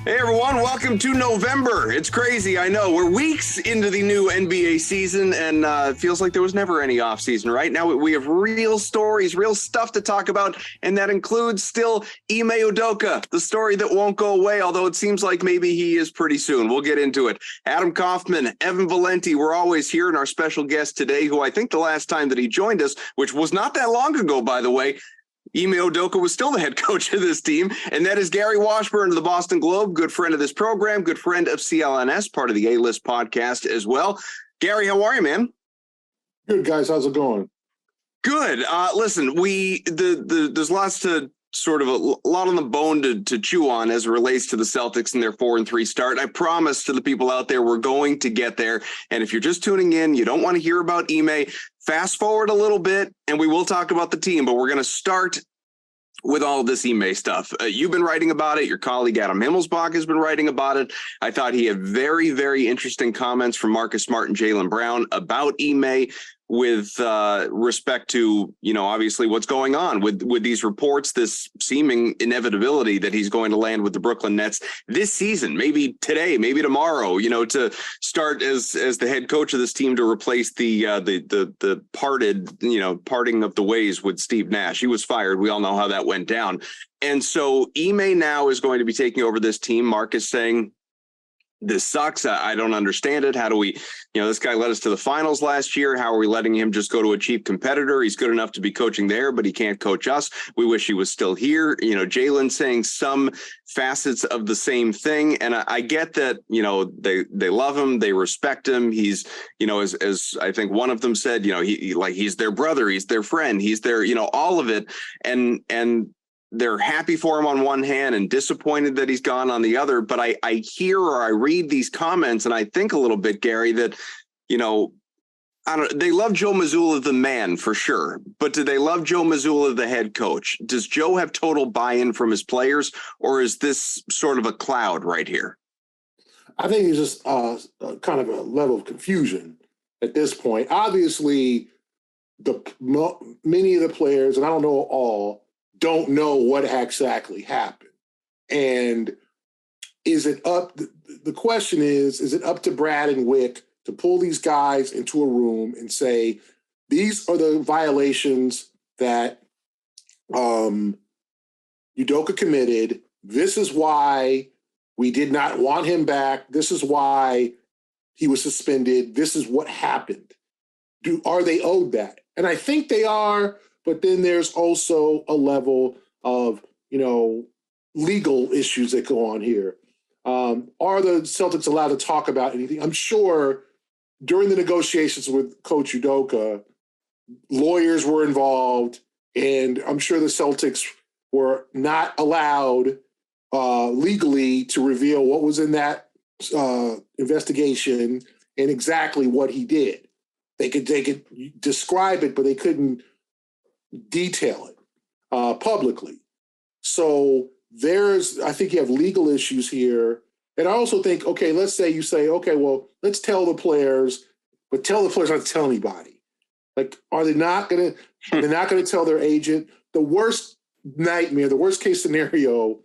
Hey everyone, welcome to November. It's crazy, I know. We're weeks into the new NBA season, and it feels like there was never any off season, right? Now we have real stories, real stuff to talk about, and that includes still Ime Udoka, the story that won't go away, although it seems like maybe he is pretty soon. We'll get into it. Adam Kaufman, Evan Valenti, we're always here, and our special guest today, who I think the last time that he joined us, which was not that long ago, by the way, Ime Udoka was still the head coach of this team, and that is Gary Washburn of the Boston Globe, good friend of this program, good friend of CLNS, part of the A-List podcast as well. Gary, how are you, man? Good, guys. How's it going? Good. Listen, there's lots to sort of a lot on the bone to chew on as it relates to the Celtics and their 4-3 start. I promise to the people out there, we're going to get there. And if you're just tuning in, you don't want to hear about Ime, fast forward a little bit and we will talk about the team, but we're going to start with all of this Ime stuff. You've been writing about it. Your colleague Adam Himmelsbach has been writing about it. I thought he had very, very interesting comments from Marcus Smart and Jaylen Brown about Ime with respect to, obviously what's going on with these reports, this seeming inevitability that he's going to land with the Brooklyn Nets this season, maybe today, maybe tomorrow, to start as the head coach of this team to replace the parting of the ways with Steve Nash. He was fired. We all know how that went down. And so Ime now is going to be taking over this team. Marcus saying, this sucks. I don't understand it. How do we, this guy led us to the finals last year. How are we letting him just go to a cheap competitor? He's good enough to be coaching there, but he can't coach us. We wish he was still here. Jaylen saying some facets of the same thing. And I get that, they love him. They respect him. He's, as I think one of them said, he's their brother. He's their friend. He's their, all of it. And they're happy for him on one hand and disappointed that he's gone on the other. But I hear or I read these comments and I think a little bit, Gary, that, they love Joe Mazzulla, the man, for sure. But do they love Joe Mazzulla, the head coach? Does Joe have total buy-in from his players, or is this sort of a cloud right here? I think it's just kind of a level of confusion at this point. Obviously, many of the players, and I don't know all, don't know what exactly happened. And the question is it up to Brad and Wick to pull these guys into a room and say, these are the violations that Udoka committed. This is why we did not want him back. This is why he was suspended. This is what happened. Are they owed that? And I think they are. But then there's also a level of, legal issues that go on here. Are the Celtics allowed to talk about anything? I'm sure during the negotiations with Coach Udoka, lawyers were involved, and I'm sure the Celtics were not allowed legally to reveal what was in that investigation and exactly what he did. They could describe it, but they couldn't detail it publicly. So I think you have legal issues here. And I also think, okay, let's say you say, okay, well, let's tell the players, but tell the players not to tell anybody. Like, are they not going to tell their agent? The worst nightmare, the worst case scenario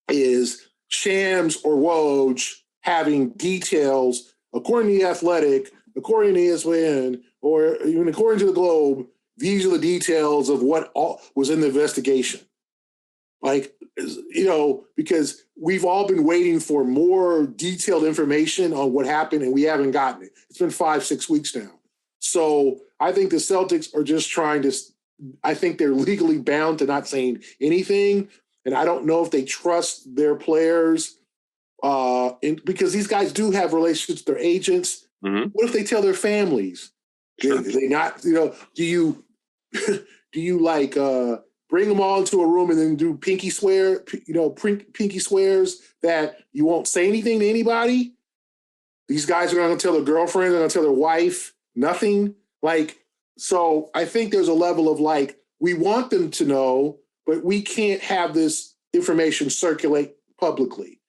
is Shams or Woj having details, according to The Athletic, according to ESPN, or even according to the Globe, these are the details of what all was in the investigation. Because we've all been waiting for more detailed information on what happened and we haven't gotten it. It's been 5-6 weeks now. So I think the Celtics are just I think they're legally bound to not saying anything. And I don't know if they trust their players because these guys do have relationships with their agents. Mm-hmm. What if they tell their families? Sure. They not, do you bring them all into a room and then do pinky swears that you won't say anything to anybody? These guys are going to tell their girlfriend, they're going to tell their wife, nothing. So I think there's a level of we want them to know, but we can't have this information circulate publicly.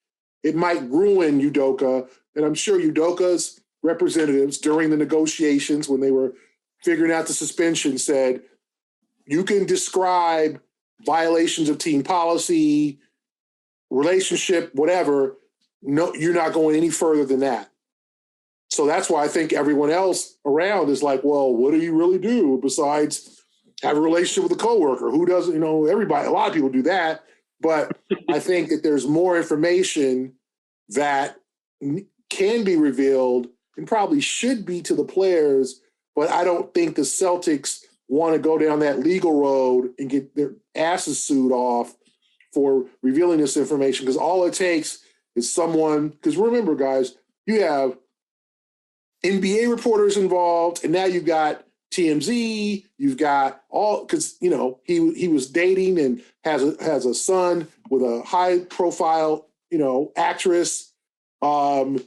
It might ruin Udoka, and I'm sure Udoka's representatives during the negotiations when they were figuring out the suspension said, you can describe violations of team policy, relationship, whatever. No, you're not going any further than that. So that's why I think everyone else around is like, well, what do you really do besides have a relationship with a coworker? Who doesn't, everybody, a lot of people do that. But I think that there's more information that can be revealed and probably should be to the players. But I don't think the Celtics want to go down that legal road and get their asses sued off for revealing this information, because all it takes is someone, because remember, guys, you have NBA reporters involved, and now you've got TMZ, you've got all, because he was dating and has a son with a high profile actress. So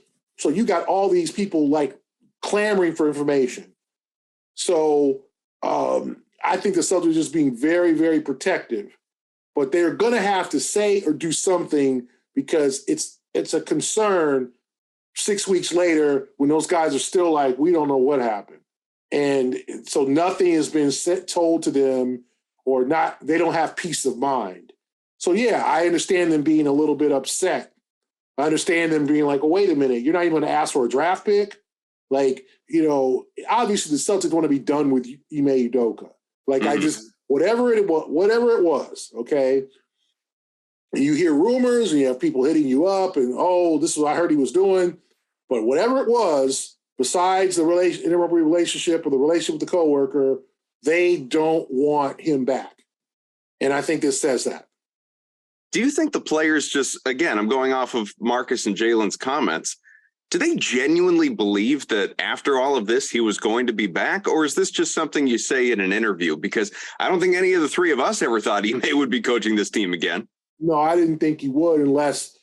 you got all these people like clamoring for information. So I think the Celtics are just being very, very protective, but they're going to have to say or do something, because it's a concern 6 weeks later when those guys are still like, we don't know what happened. And so nothing has been told to them, or not, they don't have peace of mind. So yeah, I understand them being a little bit upset. I understand them being like, oh, wait a minute, you're not even going to ask for a draft pick? Like, obviously the Celtics want to be done with Ime Udoka. Like, I just, whatever it was, okay? And you hear rumors and you have people hitting you up and, oh, this is what I heard he was doing. But whatever it was, besides the inappropriate relationship or the relationship with the coworker, they don't want him back. And I think this says that. Do you think the players just, again, I'm going off of Marcus and Jalen's comments, do they genuinely believe that after all of this, he was going to be back? Or is this just something you say in an interview? Because I don't think any of the three of us ever thought Ime would be coaching this team again. No, I didn't think he would, unless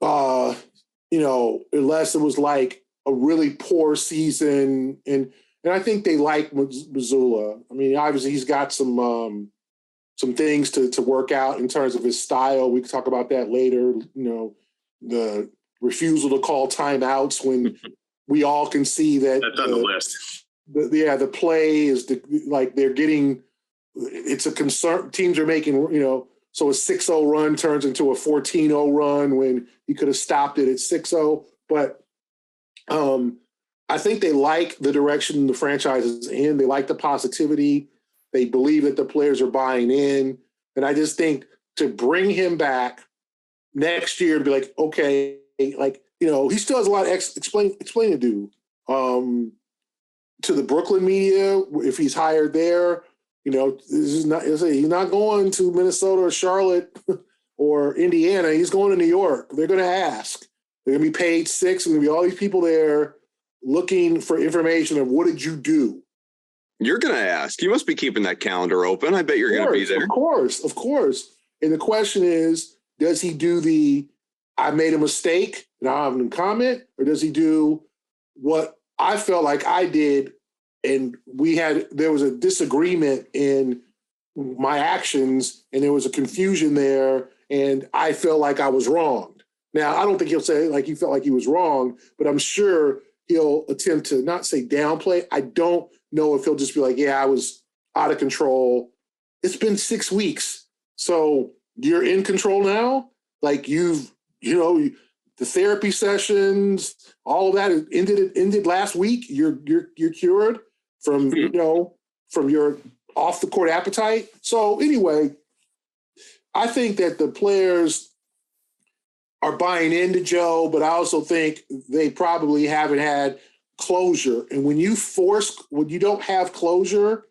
unless it was like a really poor season. And I think they like Mazzulla. I mean, obviously he's got some things to work out in terms of his style. We can talk about that later. The refusal to call timeouts when we all can see that that's on the list. The play is they're getting, it's a concern. Teams are making, so a 6-0 run turns into a 14-0 run when he could have stopped it at 6-0. But I think they like the direction the franchise is in. They like the positivity. They believe that the players are buying in. And I just think to bring him back next year and be like, okay, he still has a lot of explain to do to the Brooklyn media if he's hired there. He's not going to Minnesota or Charlotte or Indiana. He's going to New York. They're going to ask. They're going to be paid $6. There's going to be all these people there looking for information of what did you do? You're going to ask. You must be keeping that calendar open. I bet you're going to be there. Of course. And the question is, does he do I made a mistake and I have a comment, or does he do what I felt like I did? And there was a disagreement in my actions and there was a confusion there and I felt like I was wronged. Now, I don't think he'll say like he felt like he was wrong, but I'm sure he'll attempt to not say downplay. I don't know if he'll just be like, yeah, I was out of control. It's been 6 weeks. So you're in control now? Like the therapy sessions, all of that ended last week. You're cured from from your off the court appetite. So anyway, I think that the players are buying into Joe, but I also think they probably haven't had closure. And when you don't have closure,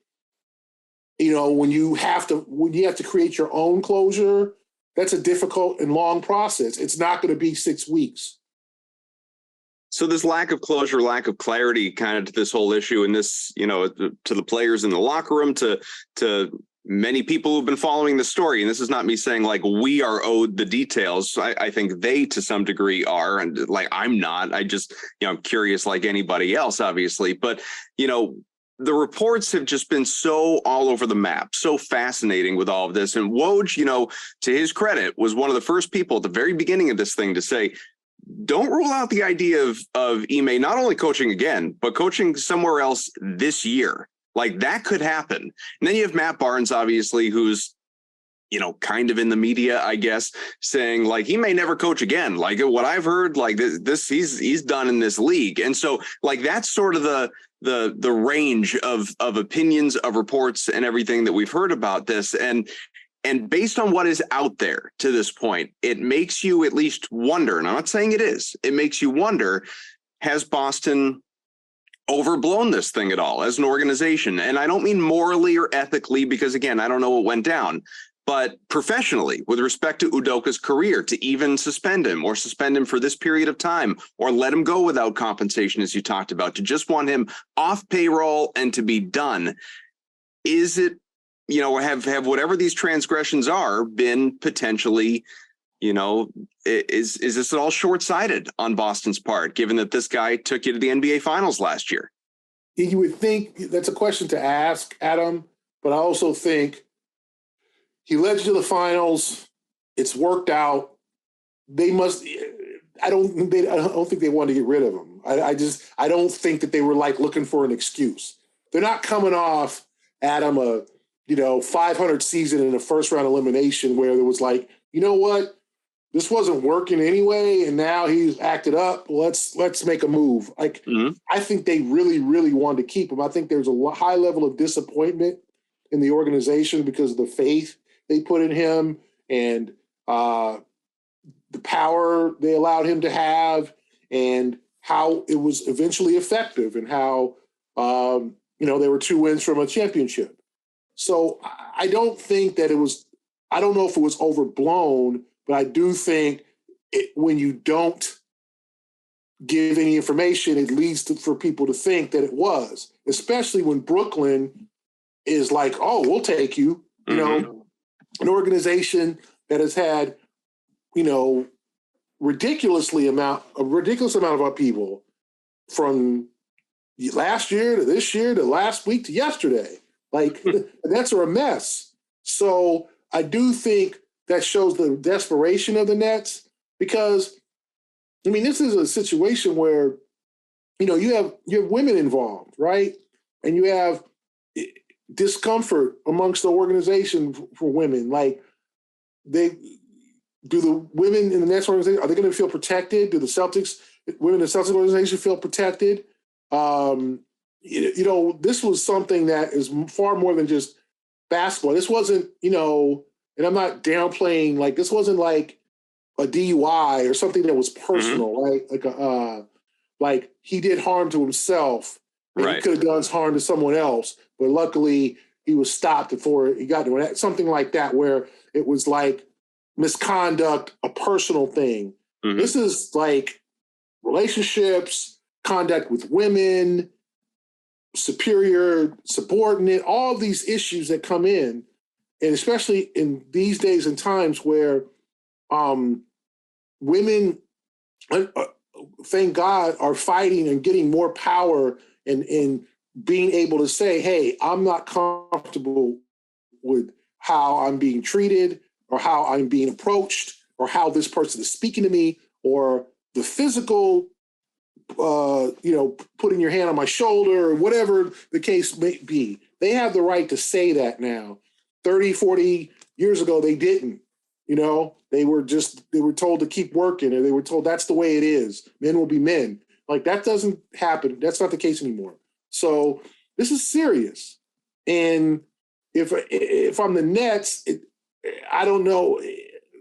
when you have to create your own closure, that's a difficult and long process. It's not going to be 6 weeks. So this lack of closure, lack of clarity kind of to this whole issue, and this, to the players in the locker room, to many people who've been following the story. And this is not me saying like we are owed the details. I think they to some degree are, and like I'm not. I just, I'm curious like anybody else, obviously. But, the reports have just been so all over the map, so fascinating with all of this. And Woj, to his credit, was one of the first people at the very beginning of this thing to say, don't rule out the idea of Ime not only coaching again, but coaching somewhere else this year. Like that could happen. And then you have Matt Barnes, obviously, who's kind of in the media, I guess, saying like he may never coach again. Like what I've heard, like this he's done in this league. And so like that's sort of the range of opinions, of reports and everything that we've heard about this. And based on what is out there to this point, it makes you at least wonder, and I'm not saying it makes you wonder, has Boston overblown this thing at all as an organization? And I don't mean morally or ethically, because again, I don't know what went down, but professionally, with respect to Udoka's career, to even suspend him for this period of time, or let him go without compensation, as you talked about, to just want him off payroll and to be done. Is it, have whatever these transgressions are been potentially, is this at all short-sighted on Boston's part, given that this guy took you to the NBA Finals last year? You would think that's a question to ask, Adam, but I also think he led you to the finals. It's worked out. They must. I don't think they wanted to get rid of him. I don't think that they were like looking for an excuse. They're not coming off, Adam, a 500 season in a first round elimination where there was like, you know what, this wasn't working anyway, and now he's acted up. Let's make a move. Like I think they really, really wanted to keep him. I think there's a high level of disappointment in the organization because of the faith they put in him and the power they allowed him to have, and how it was eventually effective, and how they were 2 wins from a championship. So I don't think that it was. I don't know if it was overblown, but I do think when you don't give any information, it leads for people to think that it was, especially when Brooklyn is like, oh, we'll take you, an organization that has had, a ridiculous amount of upheaval from last year to this year to last week to yesterday. Like the Nets are a mess. So I do think that shows the desperation of the Nets, because, this is a situation where, you have women involved, right? And you have discomfort amongst the organization for women. Like, do the women in the Nets organization, are they going to feel protected? Do the women in the Celtics organization feel protected? This was something that is far more than just basketball. This wasn't, and I'm not downplaying, like, this wasn't like a DUI or something that was personal, right? Like he did harm to himself, and right. He could have done harm to someone else, but luckily he was stopped before he got to it. Something like that, where it was like misconduct, a personal thing. This is like relationships, conduct with women, superior, subordinate, all these issues that come in. And especially in these days and times where women, thank God, are fighting and getting more power and being able to say, hey, I'm not comfortable with how I'm being treated or how I'm being approached or how this person is speaking to me, or the physical, putting your hand on my shoulder or whatever the case may be. They have the right to say that now. 30, 40 years ago, they didn't. They were told to keep working, or they were told that's the way it is. Men will be men. Like, that doesn't happen. That's not the case anymore. So this is serious. And if I'm the Nets, I don't know,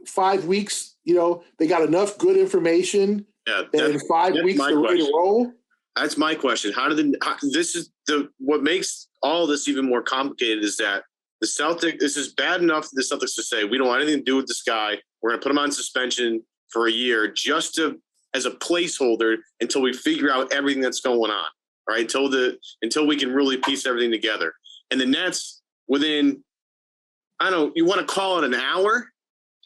5 weeks, they got enough good information that in 5 weeks they're ready to roll. That's my question. What makes all this even more complicated is that the Celtics, this is bad enough for the Celtics to say, we don't want anything to do with this guy. We're going to put him on suspension for a year just as a placeholder until we figure out everything that's going on, right? Until we can really piece everything together. And the Nets, within, you want to call it an hour?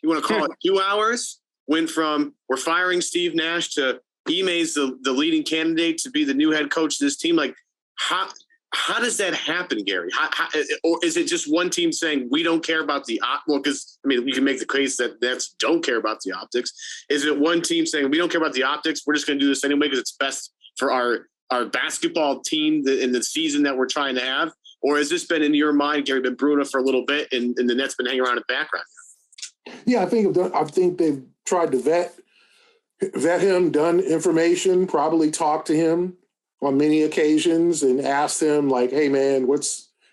You want to call it 2 hours? Went from we're firing Steve Nash to Ime's the leading candidate to be the new head coach of this team. Like, how does that happen, Gary? Or is it just one team saying we don't care about the because you can make the case that Nets don't care about the optics. Is it one team saying we don't care about the optics? We're just going to do this anyway because it's best for our basketball team in the season that we're trying to have? Or has this been in your mind, Gary, been brewing for a little bit, and the Nets been hanging around in the background? Yeah, I think they've tried to vet him, done information, probably talked to him on many occasions and asked him like, hey man,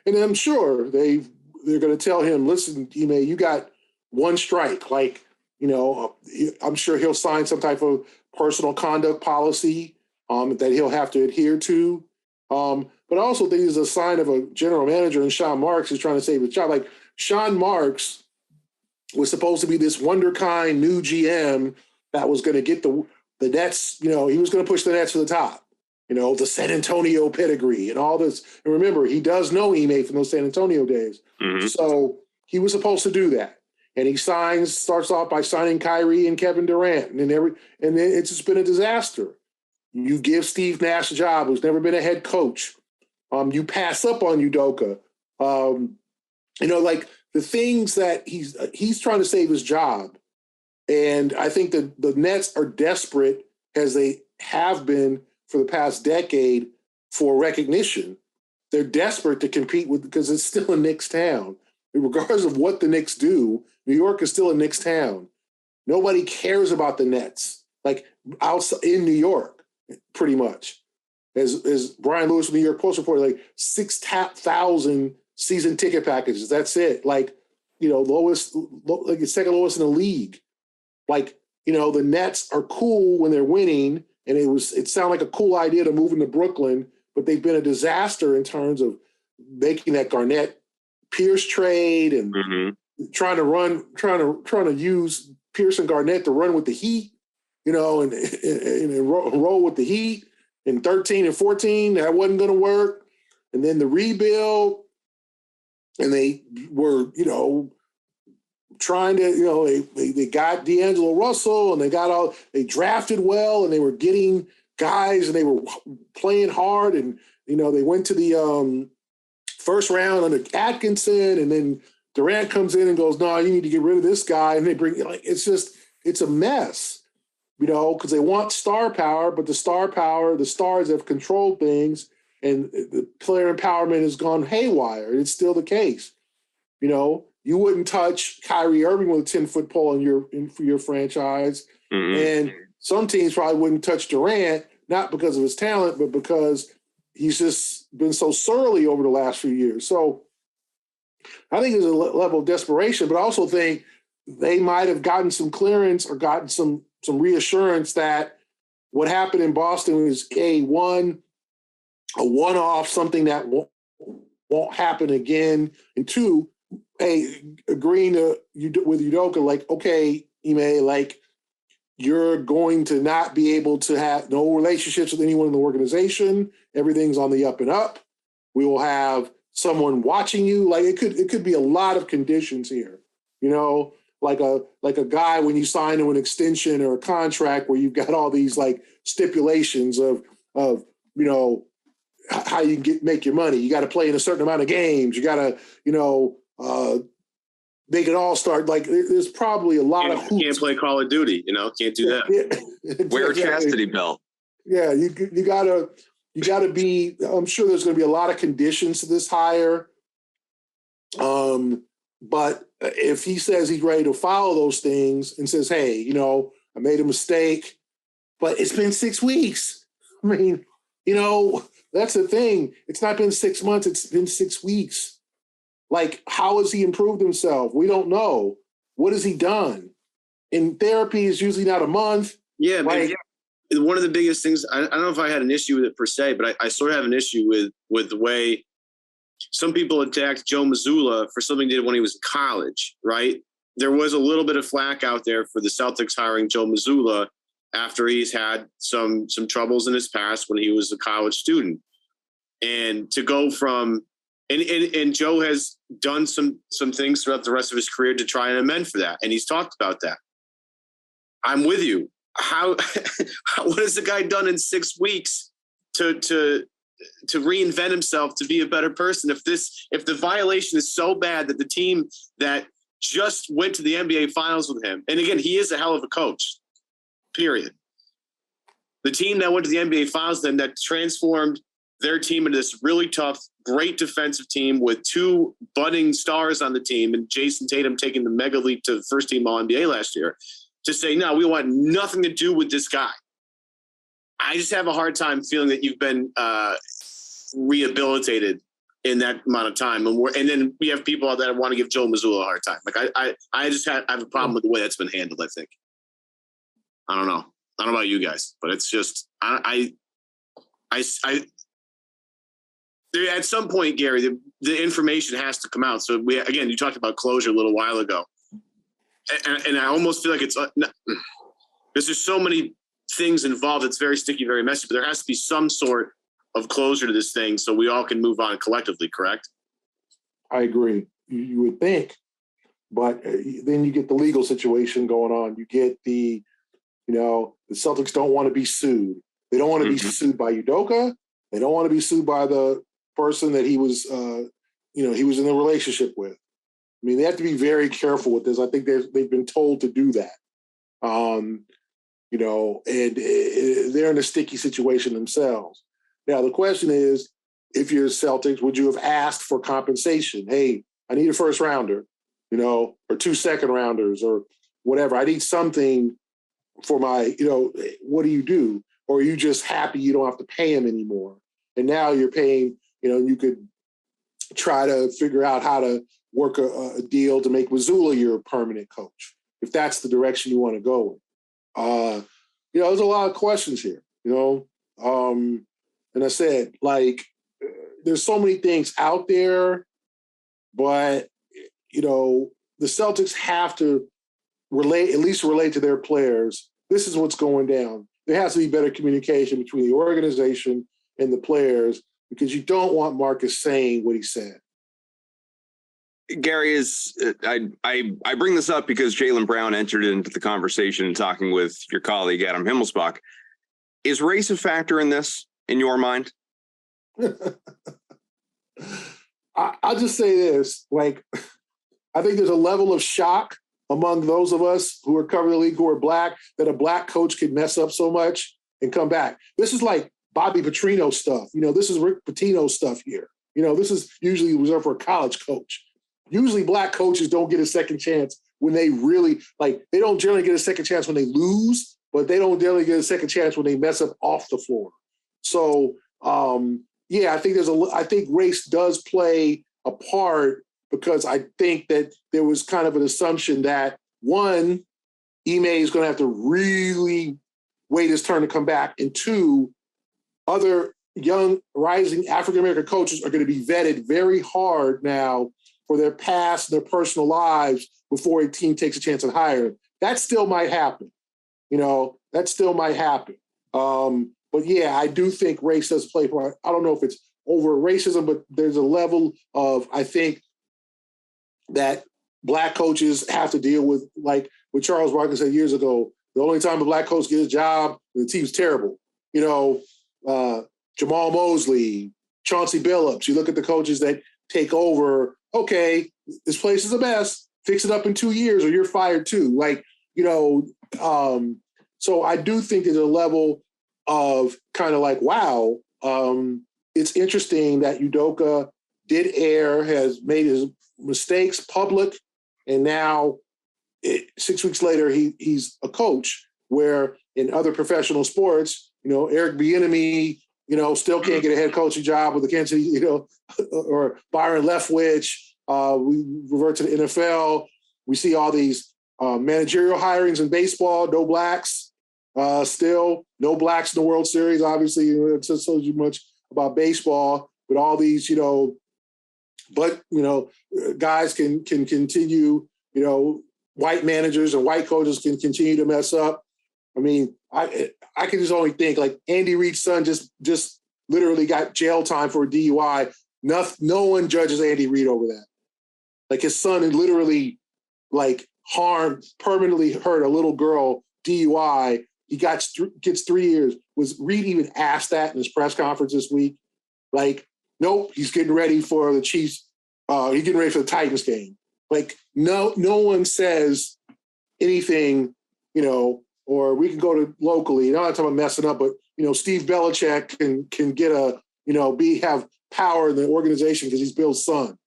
and I'm sure they're going to tell him, listen, Ime, you got one strike. Like, I'm sure he'll sign some type of personal conduct policy that he'll have to adhere to. But I also think it's a sign of a general manager, and Sean Marks is trying to save his job. Like, Sean Marks was supposed to be this wonderkind new GM that was going to get the Nets, he was going to push the Nets to the top, the San Antonio pedigree and all this. And remember, he does know Ime from those San Antonio days. Mm-hmm. So he was supposed to do that. And he starts off by signing Kyrie and Kevin Durant. And then it's just been a disaster. You give Steve Nash a job, who's never been a head coach. You pass up on Udoka. Like the things that he's trying to save his job. And I think that the Nets are desperate, as they have been for the past decade, for recognition. They're desperate to compete because it's still a Knicks town. Regardless of what the Knicks do, New York is still a Knicks town. Nobody cares about the Nets, like outside in New York, pretty much. As Brian Lewis from the New York Post reported, like 6,000 season ticket packages. That's it. Like, lowest, like the second lowest in the league. Like, the Nets are cool when they're winning, and it sounded like a cool idea to move into Brooklyn, but they've been a disaster in terms of making that Garnett Pierce trade and trying to use Pierce and Garnett to run with the Heat, and roll with the Heat in 13 and 14. That wasn't going to work. And then the rebuild, and they were, trying to, they got D'Angelo Russell, and they drafted well, and they were getting guys, and they were playing hard, and they went to the first round under Atkinson, and then Durant comes in and goes, no, you need to get rid of this guy, and they bring it's a mess, because they want star power, but the stars have controlled things, and the player empowerment has gone haywire. It's still the case. You wouldn't touch Kyrie Irving with a 10-foot pole for your franchise. Mm-hmm. And some teams probably wouldn't touch Durant, not because of his talent, but because he's just been so surly over the last few years. So I think there's a level of desperation, but I also think they might have gotten some clearance or gotten some reassurance that what happened in Boston was a one-off, something that won't happen again, and two, agreeing with Udoka, like, okay, Ime, like, you're going to not be able to have no relationships with anyone in the organization. Everything's on the up and up. We will have someone watching you. Like, it could be a lot of conditions here, like a guy when you sign to an extension or a contract where you've got all these like stipulations of how you can make your money. You got to play in a certain amount of games. You got to, make it all start. Like, there's probably a lot of hoops. Can't play Call of Duty, can't do that. Yeah, exactly. Wear a chastity belt. Yeah, you gotta be. I'm sure there's going to be a lot of conditions to this hire. But if he says he's ready to follow those things and says, hey, I made a mistake, but it's been 6 weeks. I mean, that's the thing. It's not been 6 months. It's been 6 weeks. Like, how has he improved himself? We don't know. What has he done? And therapy is usually not a month. Yeah, like, one of the biggest things, I don't know if I had an issue with it per se, but I sort of have an issue with the way some people attacked Joe Mazzulla for something he did when he was in college, right? There was a little bit of flack out there for the Celtics hiring Joe Mazzulla after he's had some troubles in his past when he was a college student. And to go from And Joe has done some things throughout the rest of his career to try and amend for that, and he's talked about that. I'm with you. What has the guy done in 6 weeks to reinvent himself to be a better person? If the violation is so bad that the team that just went to the NBA Finals with him, and again, he is a hell of a coach. Period. The team that went to the NBA Finals then that transformed their team into this really tough great defensive team with two budding stars on the team and Jason Tatum taking the mega leap to first team All-NBA last year, to say, no, we want nothing to do with this guy. I just have a hard time feeling that you've been rehabilitated in that amount of time. And then we have people that want to give Joe Mazzulla a hard time. Like I just have a problem with the way that's been handled, I think. I don't know. I don't know about you guys, but it's just, at some point, Gary, the information has to come out. So again, you talked about closure a little while ago. And I almost feel like there's just so many things involved. It's very sticky, very messy, but there has to be some sort of closure to this thing so we all can move on collectively, correct? I agree. You would think, but then you get the legal situation going on. You get the Celtics don't want to be sued. They don't want to be sued by Udoka. They don't want to be sued by the person that he was, he was in a relationship with. I mean, they have to be very careful with this. I think they've been told to do that. And they're in a sticky situation themselves. Now, the question is, if you're Celtics, would you have asked for compensation? Hey, I need a first rounder, or 2 second rounders or whatever. I need something for my, what do you do? Or are you just happy you don't have to pay him anymore? And now you're paying, you could try to figure out how to work a deal to make Mazzulla your permanent coach, if that's the direction you want to go in. There's a lot of questions here, and I said, there's so many things out there, but, the Celtics have to at least relate to their players. This is what's going down. There has to be better communication between the organization and the players, because you don't want Marcus saying what he said. Gary, I bring this up because Jaylen Brown entered into the conversation talking with your colleague, Adam Himmelsbach. Is race a factor in this, in your mind? I'll just say this. I think there's a level of shock among those of us who are covering the league who are black, that a black coach can mess up so much and come back. This is like Bobby Petrino stuff. This is Rick Pitino stuff here. This is usually reserved for a college coach. Usually black coaches don't get a second chance when they really, they don't generally get a second chance when they lose, but they don't generally get a second chance when they mess up off the floor. So, I think race does play a part, because I think that there was kind of an assumption that, one, Ime is going to have to really wait his turn to come back, and two, other young rising African-American coaches are going to be vetted very hard now for their past and their personal lives before a team takes a chance on hiring. That still might happen. That still might happen. But I do think race does play a part. I don't know if it's over racism, but there's a level of, I think, that black coaches have to deal with, like what Charles Barkley said years ago, the only time a black coach gets a job, the team's terrible. Jamal Mosley, Chauncey Billups, you look at the coaches that take over, okay, this place is a mess, fix it up in 2 years or you're fired too. So I do think there's a level of kind of wow, it's interesting that Udoka did err, has made his mistakes public, and now 6 weeks later he's a coach, where in other professional sports, Eric Bieniemy, still can't get a head coaching job with the Kansas City, or Byron Leftwich. We revert to the NFL. We see all these managerial hirings in baseball, no blacks, still no blacks in the World Series. Obviously, it says so much about baseball, but all these, guys can continue, white managers and white coaches can continue to mess up. I mean, I can just only think, Andy Reid's son just literally got jail time for a DUI. No one judges Andy Reid over that. His son had literally permanently hurt a little girl, DUI. He gets 3 years. Was Reid even asked that in his press conference this week? Nope, he's getting ready for the Chiefs. He's getting ready for the Titans game. No one says anything, or we can go to locally. I'm not talking about messing up, but Steve Belichick can get have power in the organization because he's Bill's son.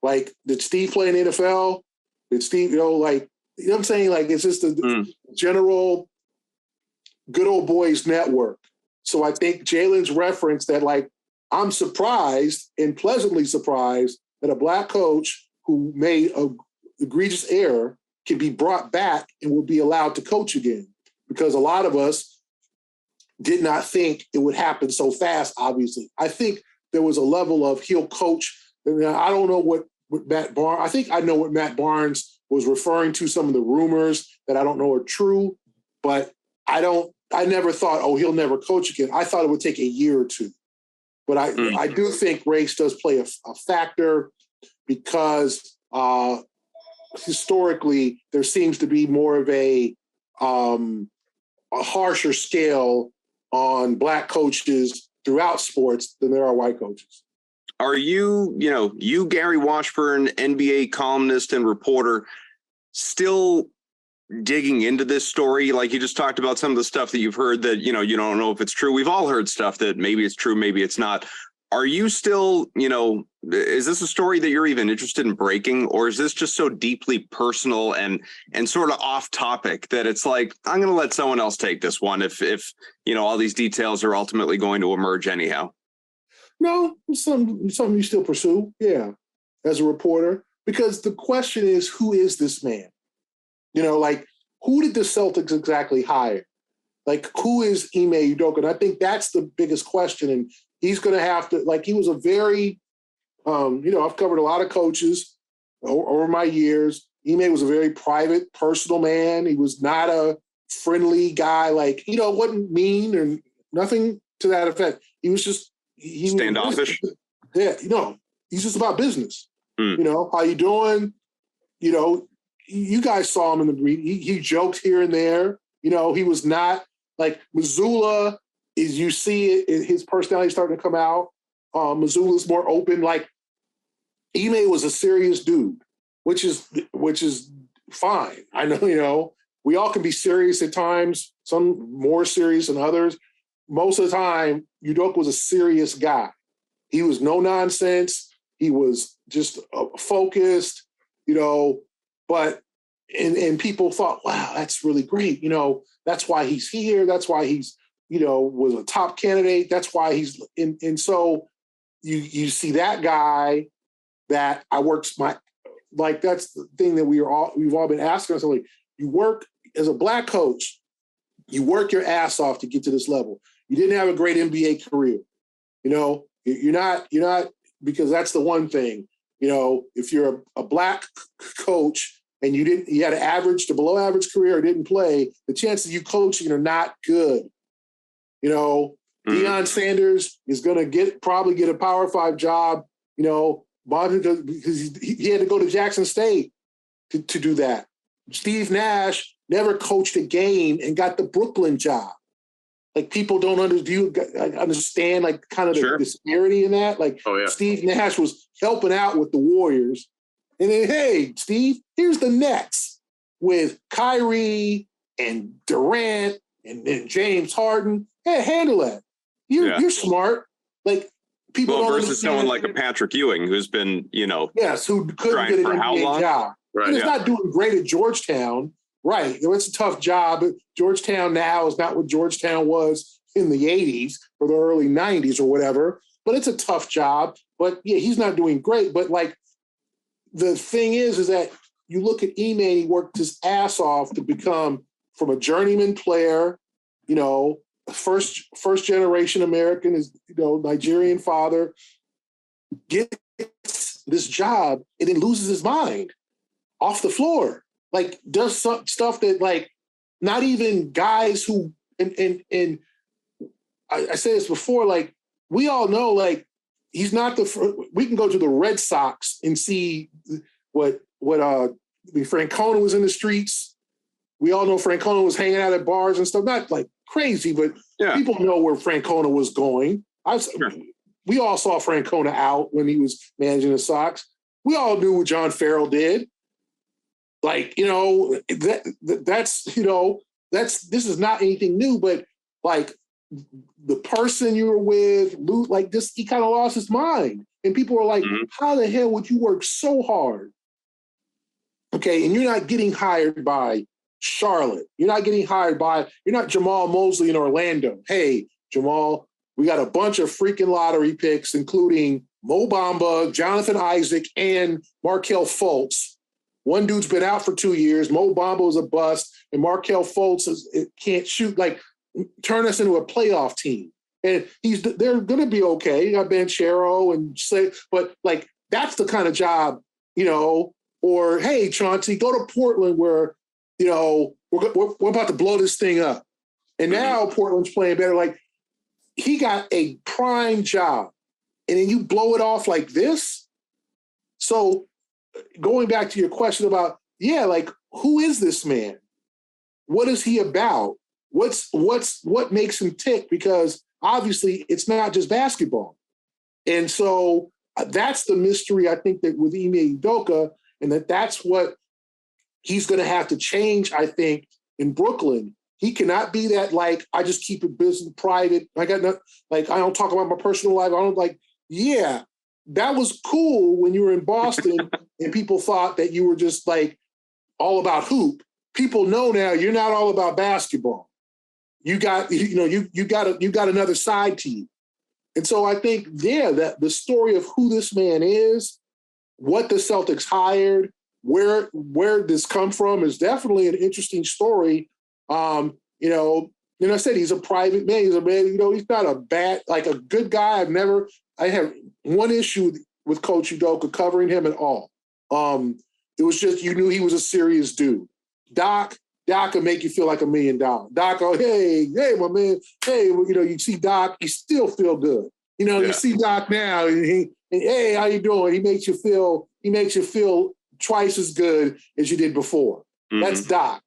Like, did Steve play in the NFL? Did Steve, what I'm saying? Like, it's just a general good old boys network. So I think Jalen's reference that, like, I'm surprised and pleasantly surprised that a black coach who made an egregious error can be brought back and will be allowed to coach again. Because a lot of us did not think it would happen so fast, obviously. I think there was a level of he'll coach. And I don't know what Matt Barnes, I think I know what Matt Barnes was referring to, some of the rumors that I don't know are true, but I never thought, he'll never coach again. I thought it would take a year or two. But I do think race does play a factor because historically there seems to be more of a harsher scale on black coaches throughout sports than there are white coaches. Are you, Gary Washburn, NBA columnist and reporter, still digging into this story? Like, you just talked about some of the stuff that you've heard that, you don't know if it's true. We've all heard stuff that maybe it's true, maybe it's not. Are you still, is this a story that you're even interested in breaking, or is this just so deeply personal and sort of off topic that it's like, I'm going to let someone else take this one if all these details are ultimately going to emerge anyhow? No, it's something you still pursue, yeah, as a reporter, because the question is, who is this man? Who did the Celtics exactly hire? Like, who is Ime Udoka? And I think that's the biggest question. And he's going to have to, he was a very, I've covered a lot of coaches over my years. Ime was a very private, personal man. He was not a friendly guy, wasn't mean or nothing to that effect. He was just, standoffish. Yeah, he's just about business. How you doing? You guys saw him in the breed. He joked here and there. He was not like Missoula. Is you see it, his personality starting to come out. Missoula's more open. Like, Ime was a serious dude, which is fine. I know, we all can be serious at times. Some more serious than others. Most of the time, Udoka was a serious guy. He was no nonsense. He was just focused, but and people thought, wow, that's really great. That's why he's here. That's why he's, was a top candidate. That's why he's in. And so you see that guy that that's the thing that we've all been asking ourselves. Like, you work as a black coach, you work your ass off to get to this level. You didn't have a great NBA career. You're not, because that's the one thing, if you're a black coach and you had an average to below average career or didn't play, the chances of you coaching are not good. Deion Sanders is going to probably get a Power 5 job, because he had to go to Jackson State to do that. Steve Nash never coached a game and got the Brooklyn job. Like, people don't understand kind of the disparity in that. Steve Nash was helping out with the Warriors. And then, hey, Steve, here's the Nets with Kyrie and Durant and James Harden. Hey, handle that. You're smart. Like, people don't versus someone like a Patrick Ewing who's been, yes, who couldn't get an NBA job. Right, and he's not doing great at Georgetown. Right. It's a tough job. Georgetown now is not what Georgetown was in the 80s or the early 90s or whatever, but it's a tough job. But yeah, he's not doing great. But the thing is that you look at Ime, he worked his ass off to become from a journeyman player, first generation American, is Nigerian father, gets this job and then loses his mind off the floor. Does some stuff that not even guys who and I said this before, we all know he's not we can go to the Red Sox and see what Francona was in the streets. We all know Francona was hanging out at bars and stuff, not crazy, but people know where Francona was going. We all saw Francona out when he was managing the Sox. We all knew what John Farrell did. This is not anything new, but the person you were with, like this, he kind of lost his mind. And people are like, how the hell would you work so hard? Okay, and you're not getting hired by Charlotte. You're not Jamal Mosley in Orlando. Hey, Jamal, we got a bunch of freaking lottery picks, including Mo Bamba, Jonathan Isaac, and Markelle Fultz. One dude's been out for 2 years. Mo Bamba was a bust, and Markelle Fultz can't shoot. Like, turn us into a playoff team. And they're going to be okay. You got Banchero and say, but like, that's the kind of job, or, hey, Chauncey, go to Portland where, we're about to blow this thing up. And now Portland's playing better. Like, he got a prime job, and then you blow it off like this. So going back to your question about, like, who is this man? What is he about? What makes him tick? Because obviously it's not just basketball. And so that's the mystery, I think, that with Ime Udoka, and that's what he's going to have to change, I think, in Brooklyn. He cannot be that, like, I just keep it business private. I don't talk about my personal life. I don't that was cool when you were in Boston and people thought that you were just like all about hoop. People know now you're not all about basketball. You got, you got another side to you. And so I think, that the story of who this man is, what the Celtics hired, where this come from is definitely an interesting story. And I said, he's a private man. He's a man, he's not a good guy. I have one issue with Coach Udoka covering him at all. It was just, you knew he was a serious dude. Doc can make you feel like $1 million. Doc, hey, my man. Hey, you see Doc, you still feel good. You see Doc now, and hey, how you doing? He makes you feel twice as good as you did before. That's Doc.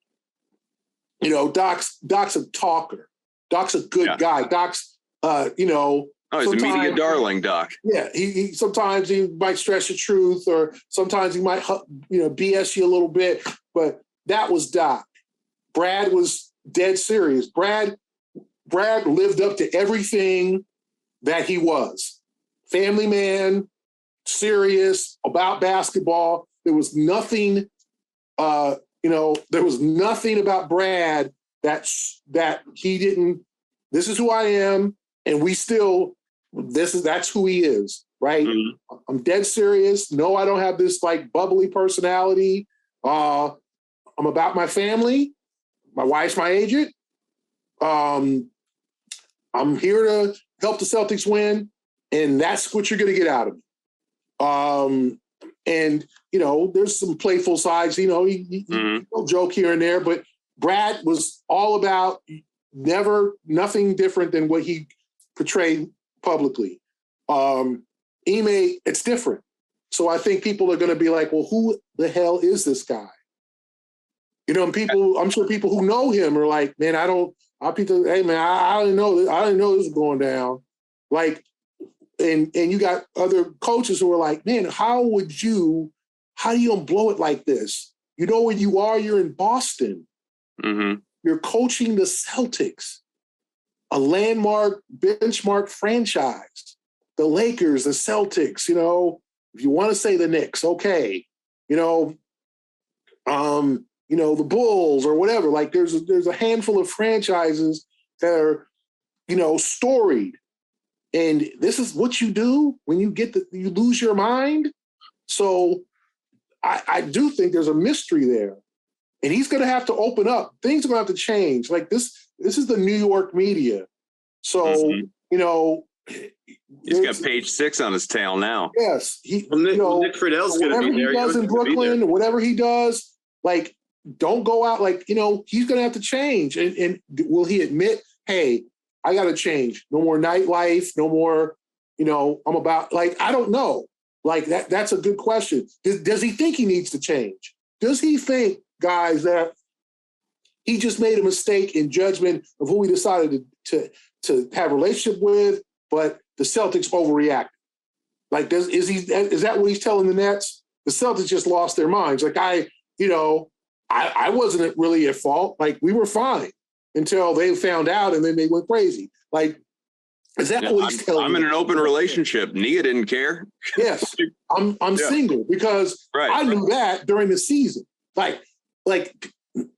Doc's a talker. Doc's a good guy. Doc's, he's a media darling, Doc. Yeah, he sometimes he might stretch the truth, or sometimes he might, BS you a little bit. But that was Doc. Brad was dead serious. Brad lived up to everything that he was. Family man, serious about basketball. There was nothing, about Brad that he didn't. This is who I am, and that's who he is, right? Mm-hmm. I'm dead serious. No, I don't have this like bubbly personality. I'm about my family. My wife's my agent. I'm here to help the Celtics win, and that's what you're going to get out of me. And there's some playful sides. He'll joke here and there, but Brad was all about nothing different than what he portrayed publicly. Ime, it's different. So I think people are going to be like, well, who the hell is this guy? I'm sure people who know him are like, man, I didn't know this was going down. Like, and you got other coaches who are like, man, how do you don't blow it like this? You know where you are? You're in Boston. Mm-hmm. You're coaching the Celtics, a landmark, benchmark franchise. The Lakers, the Celtics, if you want to say the Knicks, okay. The Bulls or whatever. Like there's a handful of franchises that are, storied. And this is what you do when you you lose your mind. So I do think there's a mystery there. And he's going to have to open up. Things are going to have to change. Like this is the New York media. So, he's got page 6 on his tail now. Yes. Nick Friedell's going to be there. Whatever he does in Brooklyn, whatever he does, like, don't go out. Like, he's going to have to change. And will he admit, hey, I got to change. No more nightlife. No more, I'm about, like, I don't know. Like, that's a good question. Does he think he needs to change? Does he think, guys, that he just made a mistake in judgment of who he decided to have a relationship with, but the Celtics overreacted? Like, is that what he's telling the Nets? The Celtics just lost their minds. Like, I wasn't really at fault. Like, we were fine until they found out, and then they went crazy. Like, is that what he's telling I'm you? in an open relationship. Nia didn't care. Yes, I'm single because I knew that during the season. Like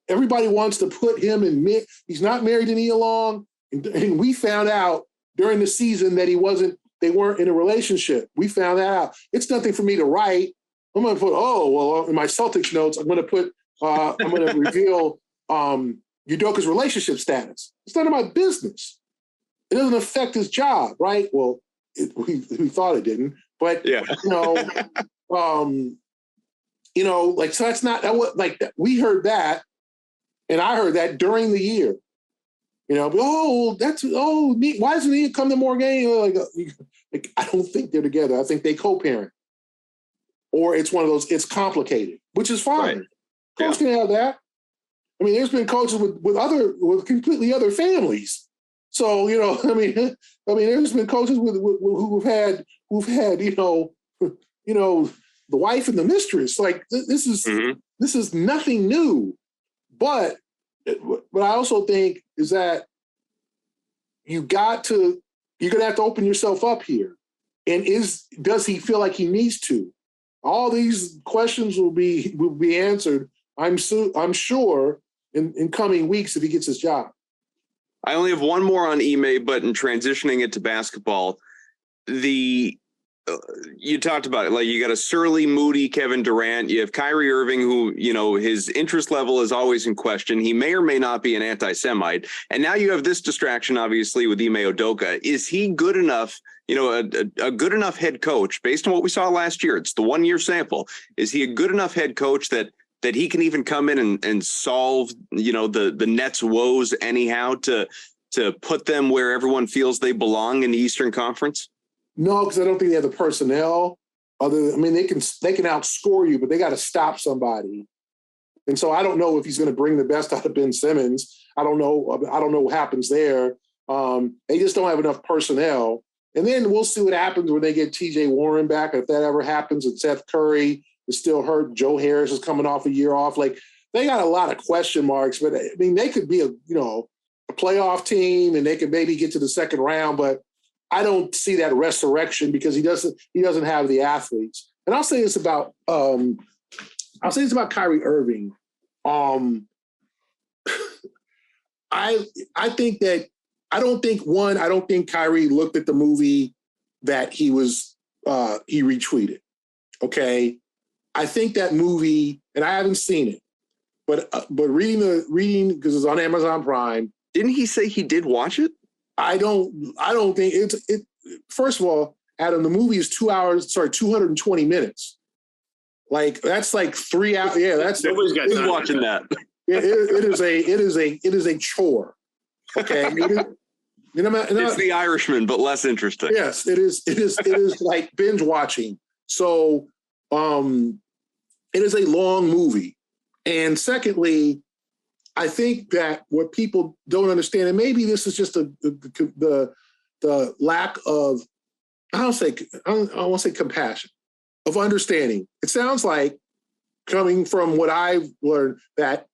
everybody wants to put him in. He's not married to Nia Long, and we found out during the season that they weren't in a relationship. We found that out. It's nothing for me to write. I'm going to put, in my Celtics notes, I'm going to reveal Udoka's relationship status. It's none of my business. It doesn't affect his job, right? Well, we thought it didn't, but so that's not that. We heard that, and I heard that during the year. Why doesn't he come to more games? Like, I don't think they're together. I think they co-parent, or it's one of those. It's complicated, which is fine. Right. Coach can have that. I mean, there's been coaches with completely other families. So there's been coaches who've had the wife and the mistress. Like this is nothing new. But what I also think is that you're gonna have to open yourself up here. And does he feel like he needs to? All these questions will be answered, I'm sure, in coming weeks if he gets his job. I only have one more on Ime, but in transitioning it to basketball, you talked about it. Like, you got a surly, moody Kevin Durant. You have Kyrie Irving, who, his interest level is always in question. He may or may not be an anti-Semite. And now you have this distraction, obviously, with Ime Udoka. Is he good enough, a good enough head coach based on what we saw last year? It's the 1 year sample. Is he a good enough head coach that he can even come in and solve, the Nets' woes anyhow to put them where everyone feels they belong in the Eastern Conference? No, because I don't think they have the personnel. They can outscore you, but they got to stop somebody. And so I don't know if he's going to bring the best out of Ben Simmons. I don't know what happens there. They just don't have enough personnel. And then we'll see what happens when they get TJ Warren back, if that ever happens, and Seth Curry is still hurt. Joe Harris is coming off a year off. Like, they got a lot of question marks, but they could be a playoff team and they could maybe get to the second round, but I don't see that resurrection because he doesn't have the athletes. And I'll say this about Kyrie Irving. I don't think Kyrie looked at the movie that he retweeted. Okay. I think that movie, and I haven't seen it, but reading because it's on Amazon Prime. Didn't he say he did watch it? I don't think it. First of all, Adam, the movie is 220 minutes. Like, that's like 3 hours. Yeah, that's nobody's got time watching that. It is a chore. Okay. It's The Irishman, but less interesting. Yes, it is. It is like binge watching. So, it is a long movie. And secondly, I think that what people don't understand, and maybe this is just the lack of, I don't want to say compassion, of understanding. It sounds like, coming from what I've learned, that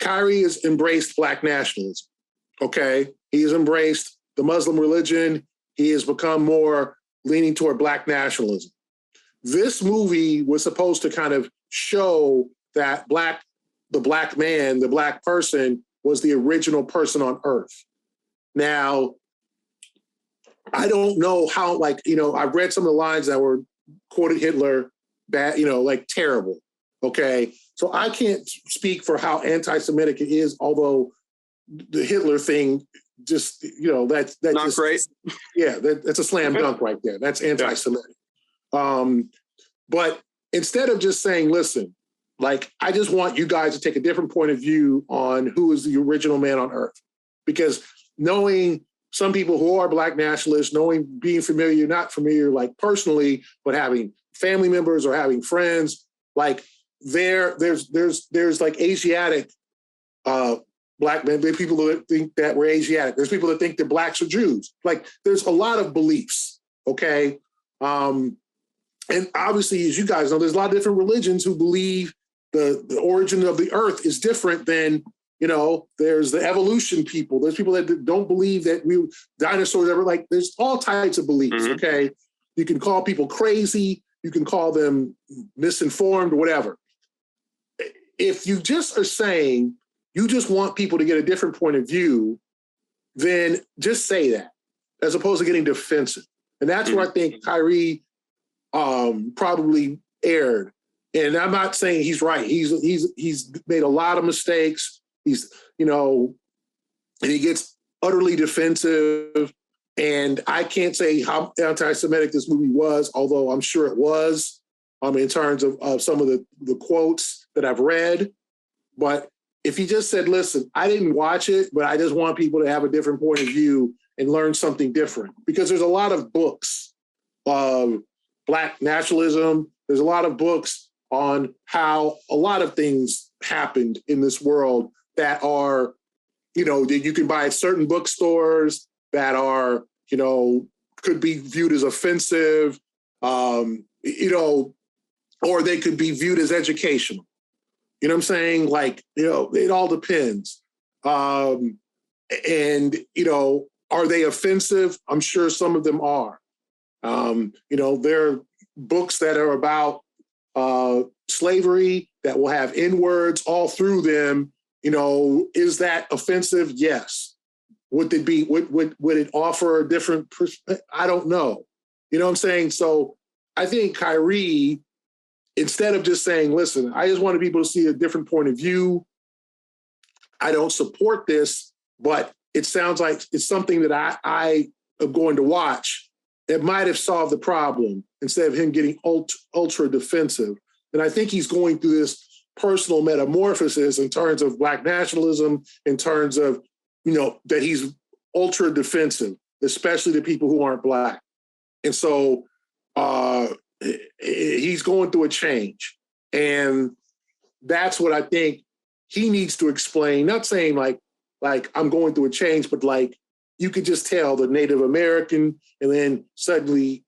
Kyrie has embraced Black nationalism. Okay, he has embraced the Muslim religion. He has become more leaning toward Black nationalism. This movie was supposed to kind of show that the Black man, the Black person, was the original person on Earth. Now, I don't know how, I've read some of the lines that were quoted Hitler bad, terrible. Okay. So I can't speak for how anti-Semitic it is, although the Hitler thing just, that's not just great. Yeah, that's a slam dunk right there. That's anti-Semitic. But instead of just saying, listen, I just want you guys to take a different point of view on who is the original man on Earth. Because knowing some people who are Black nationalists, being familiar, not familiar personally, but having family members or having friends, there's Asiatic Black men. There are people that think that we're Asiatic. There's people that think that Blacks are Jews. There's a lot of beliefs, okay? And obviously, as you guys know, there's a lot of different religions who believe the origin of the Earth is different than, there's the evolution people. There's people that don't believe that dinosaurs ever, like, there's all types of beliefs, okay? You can call people crazy. You can call them misinformed or whatever. If you just are saying you just want people to get a different point of view, then just say that, as opposed to getting defensive. And that's where I think Kyrie probably erred. And I'm not saying he's right. He's made a lot of mistakes. He's, and he gets utterly defensive. And I can't say how anti-Semitic this movie was, although I'm sure it was, in terms of some of the quotes that I've read. But if he just said, listen, I didn't watch it, but I just want people to have a different point of view and learn something different. Because there's a lot of books of Black nationalism. There's a lot of books on how a lot of things happened in this world that are, that you can buy at certain bookstores that are, could be viewed as offensive, or they could be viewed as educational. You know what I'm saying? Like, it all depends. Are they offensive? I'm sure some of them are. There are books that are about slavery that will have N-words all through them. Is that offensive? Yes. Would it be? Would it offer a different perspective? I don't know. You know what I'm saying? So I think Kyrie, instead of just saying, listen, I just wanted people to see a different point of view. I don't support this, but it sounds like it's something that I am going to watch. It might have solved the problem instead of him getting ultra defensive. And I think he's going through this personal metamorphosis in terms of Black nationalism, in terms of, that he's ultra defensive, especially to people who aren't Black. And so he's going through a change. And that's what I think he needs to explain, not saying like I'm going through a change, but like you could just tell the Native American, and then suddenly,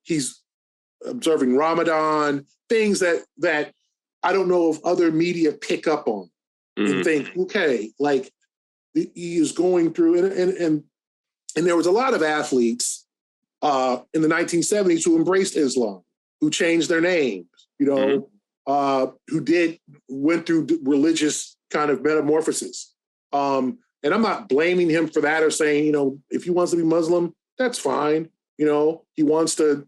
he's observing Ramadan, things that I don't know if other media pick up on and think, okay, like he is going through, and there was a lot of athletes in the 1970s who embraced Islam, who changed their names, who went through religious kind of metamorphosis. And I'm not blaming him for that or saying, if he wants to be Muslim, that's fine. He wants to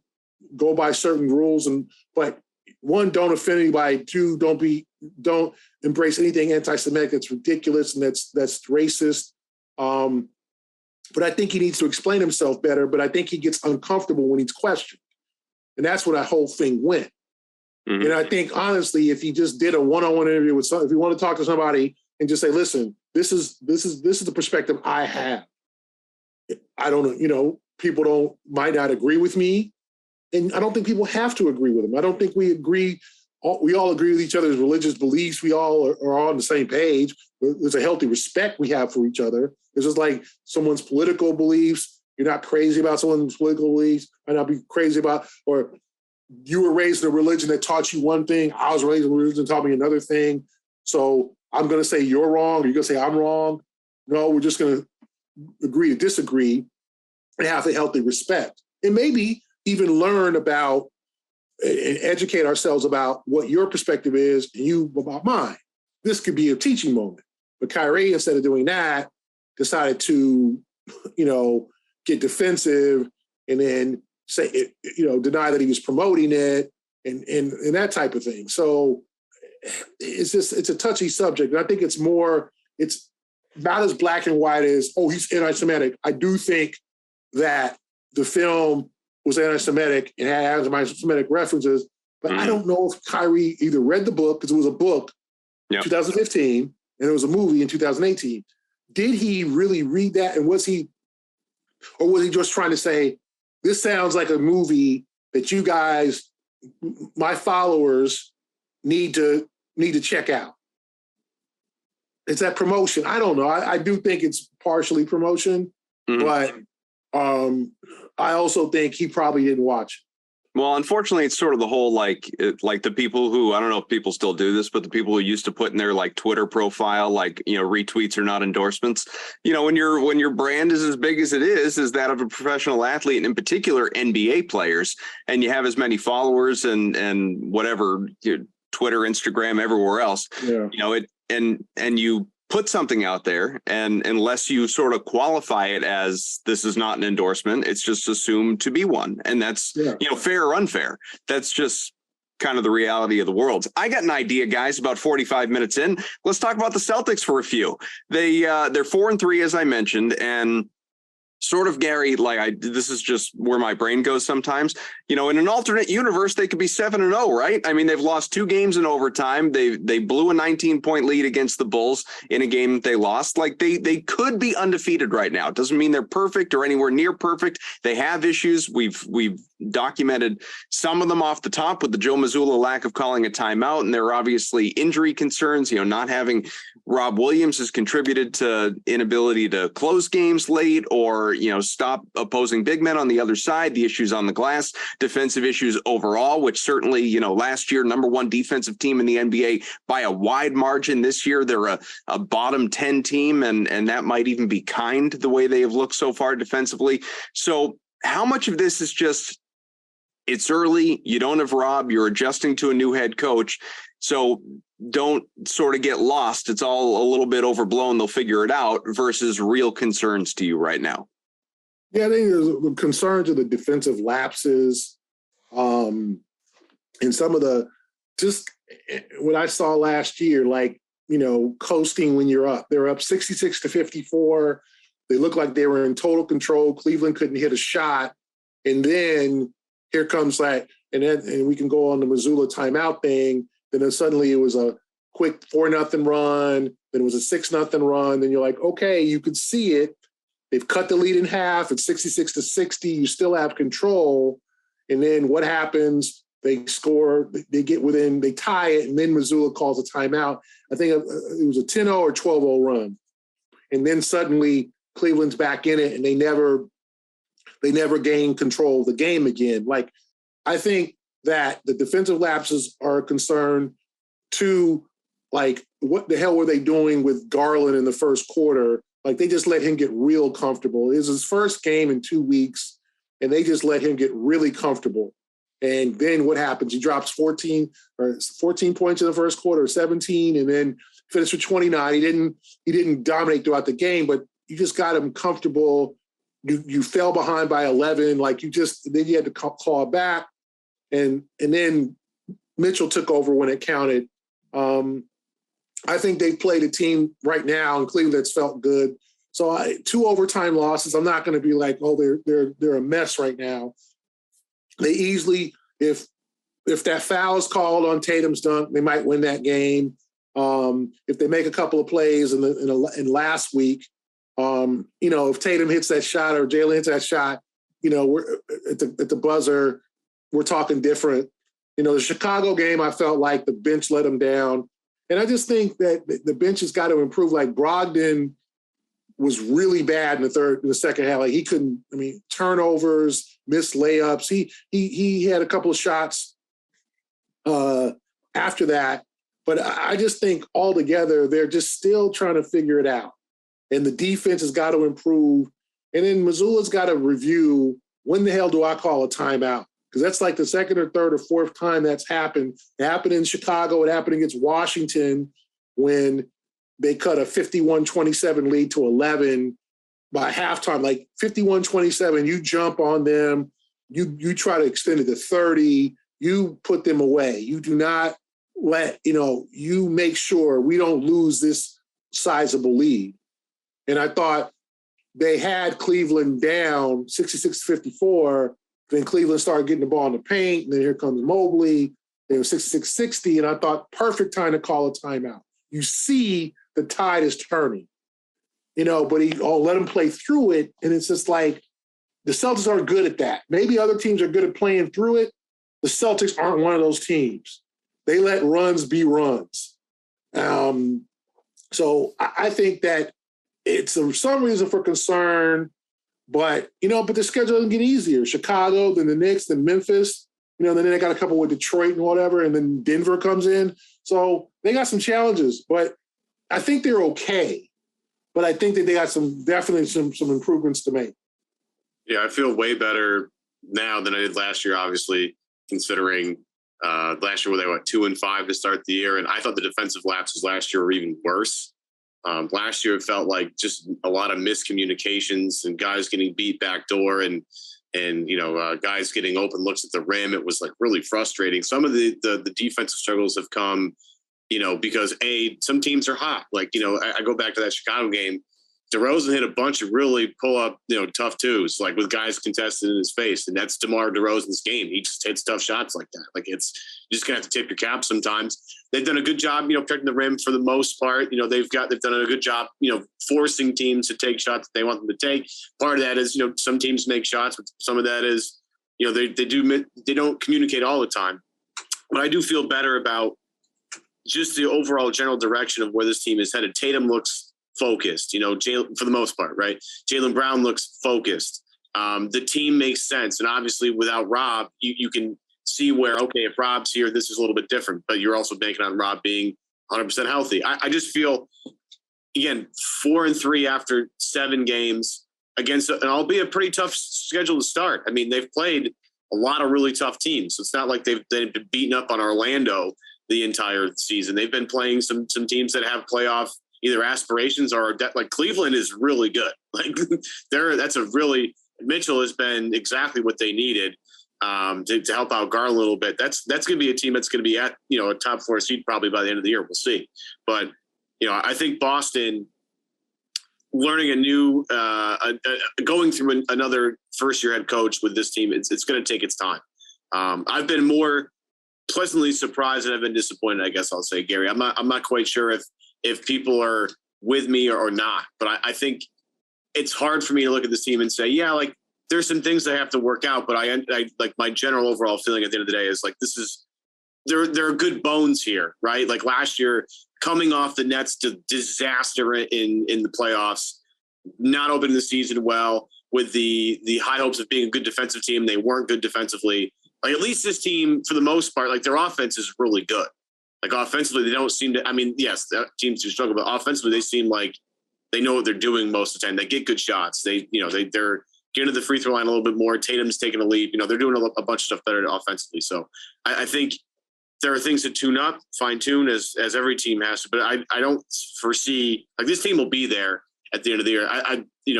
go by certain rules, but one, don't offend anybody. Two, don't embrace anything anti-Semitic that's ridiculous and that's racist. But I think he needs to explain himself better, but I think he gets uncomfortable when he's questioned. And that's where that whole thing went. And I think, honestly, if he just did a one-on-one interview with if you want to talk to somebody and just say, listen, this is the perspective I have. I don't know, people might not agree with me. And I don't think people have to agree with him. I don't think we agree. We all agree with each other's religious beliefs. We all are on the same page. There's a healthy respect we have for each other. It's just like someone's political beliefs. You're not crazy about someone's political beliefs. I might not be crazy about, or you were raised in a religion that taught you one thing. I was raised in a religion that taught me another thing. So I'm going to say you're wrong, or you're going to say I'm wrong. No, we're just going to agree to disagree and have a healthy respect. And maybe even learn about and educate ourselves about what your perspective is and you about mine. This could be a teaching moment. But Kyrie, instead of doing that, decided to, get defensive and then say, deny that he was promoting it and that type of thing. So it's a touchy subject. And I think it's not as black and white as, oh, he's anti-Semitic. I do think that the film was anti-Semitic and had anti-Semitic references, but I don't know if Kyrie either read the book, because it was a book in 2015, and it was a movie in 2018. Did he really read that? And was he just trying to say, this sounds like a movie that you guys, my followers, need to check out? Is that promotion? I don't know. I do think it's partially promotion, but I also think he probably didn't watch Well, unfortunately, it's sort of the whole like the people who, I don't know if people still do this, but the people who used to put in their like Twitter profile, like, retweets are not endorsements. When your brand is as big as it is that of a professional athlete, and in particular NBA players, and you have as many followers and whatever, Twitter, Instagram, everywhere else, and you put something out there, and unless you sort of qualify it as this is not an endorsement, it's just assumed to be one. And that's, fair or unfair. That's just kind of the reality of the world. I got an idea, guys, about 45 minutes in. Let's talk about the Celtics for a few. They're 4-3, as I mentioned, and sort of, Gary, this is just where my brain goes sometimes. In an alternate universe, they could be 7-0, right? I mean, they've lost 2 games in overtime. They blew a 19-point lead against the Bulls in a game that they lost. Like they could be undefeated right now. It doesn't mean they're perfect or anywhere near perfect. They have issues. We've documented some of them off the top with the Joe Mazzulla lack of calling a timeout, and there are obviously injury concerns. Not having Rob Williams has contributed to inability to close games late or stop opposing big men on the other side, the issues on the glass, defensive issues overall, which certainly, last year, number 1 defensive team in the NBA by a wide margin. This year, they're a bottom 10 team, and that might even be kind the way they have looked so far defensively. So how much of this is just, it's early, you don't have Rob, you're adjusting to a new head coach, so don't sort of get lost. It's all a little bit overblown. They'll figure it out versus real concerns to you right now. Yeah, I think there's concerns of the defensive lapses, and some of the just what I saw last year, coasting when you're up. They're up 66-54. They looked like they were in total control. Cleveland couldn't hit a shot, and then here comes that, and we can go on the Mazzulla timeout thing. Then suddenly it was a quick 4-0 run. Then it was a 6-0 run. Then you're like, okay, you could see it. They've cut the lead in half. It's 66-60. You still have control. And then what happens? They score. They get within. They tie it, and then Mazzulla calls a timeout. I think it was a 10-0 or 12-0 run. And then suddenly Cleveland's back in it, and they never gain control of the game again. I think that the defensive lapses are a concern. Two, what the hell were they doing with Garland in the first quarter? They just let him get real comfortable. It was his first game in 2 weeks, and they just let him get really comfortable. And then what happens? He drops 14 points in the first quarter, 17, and then finished with 29. He didn't dominate throughout the game, but you just got him comfortable. You fell behind by 11, then you had to claw back. And then Mitchell took over when it counted. I think they've played a team right now in Cleveland that's felt good. So 2 overtime losses. I'm not going to be like, oh, they're a mess right now. They easily, if that foul is called on Tatum's dunk, they might win that game. If they make a couple of plays in last week, if Tatum hits that shot or Jalen hits that shot, we're at the buzzer, we're talking different. The Chicago game, I felt like the bench let them down. And I just think that the bench has got to improve. Brogdon was really bad in the second half. He couldn't, turnovers, missed layups. He had a couple of shots after that. But I just think altogether, they're just still trying to figure it out. And the defense has got to improve. And then Mazzulla's got to review, when the hell do I call a timeout? Because that's the second or third or fourth time that's happened. It happened in Chicago. It happened against Washington when they cut a 51-27 lead to 11 by halftime. 51-27, you jump on them. You try to extend it to 30. You put them away. You do not let, you make sure we don't lose this sizable lead. And I thought they had Cleveland down 66-54. Then Cleveland started getting the ball in the paint. And then here comes Mobley. They were 66-60. And I thought, perfect time to call a timeout. You see the tide is turning, but let them play through it. And it's just the Celtics aren't good at that. Maybe other teams are good at playing through it. The Celtics aren't one of those teams. They let runs be runs. So I think that it's some reason for concern. But, but the schedule doesn't get easier. Chicago, then the Knicks, then Memphis. then they got a couple with Detroit and whatever, and then Denver comes in. So they got some challenges, but I think they're okay. But I think that they got definitely some improvements to make. Yeah, I feel way better now than I did last year, obviously, considering last year they went 2-5 to start the year. And I thought the defensive lapses last year were even worse. Last year, it felt like just a lot of miscommunications and guys getting beat backdoor and guys getting open looks at the rim. It was like really frustrating. Some of the defensive struggles have come, because some teams are hot. Like, I go back to that Chicago game. DeRozan hit a bunch of really pull up, tough twos, like with guys contested in his face. And that's DeMar DeRozan's game. He just hits tough shots like that. Like, you're just gonna have to tip your cap sometimes. They've done a good job, protecting the rim for the most part. They've done a good job, forcing teams to take shots that they want them to take. Part of that is, some teams make shots, but some of that is, they don't communicate all the time. But I do feel better about just the overall general direction of where this team is headed. Tatum looks focused, for the most part, right? Jaylen Brown looks focused. The team makes sense. And obviously without Rob, you can see where, okay, if Rob's here, this is a little bit different, but you're also banking on Rob being 100% healthy. I just feel, again, 4-3 after 7 games against an albeit pretty tough schedule to start. I mean, they've played a lot of really tough teams. So it's not like they've been beaten up on Orlando the entire season. They've been playing some teams that have playoff either aspirations or like Cleveland is really good. Like Mitchell has been exactly what they needed to help out Garland a little bit. That's going to be a team that's going to be at, a top 4 seed probably by the end of the year. We'll see. But, I think Boston learning a new, going through another first year head coach with this team, it's going to take its time. I've been more pleasantly surprised than I've been disappointed, I guess I'll say, Gary. I'm not quite sure if people are with me or not, but I think it's hard for me to look at this team and say, yeah, like there's some things I have to work out, but I like my general overall feeling at the end of the day is like, there are good bones here, right? Like last year, coming off the Nets to disaster in the playoffs, not opening the season well with the high hopes of being a good defensive team. They weren't good defensively. Like at least this team, for the most part, like their offense is really good. Like offensively, they don't seem to. I mean, yes, teams do struggle, but offensively, they seem like they know what they're doing most of the time. They get good shots. They're getting to the free throw line a little bit more. Tatum's taking a leap. They're doing a bunch of stuff better offensively. So I think there are things to tune up, fine tune as every team has to. But I don't foresee like this team will be there at the end of the year.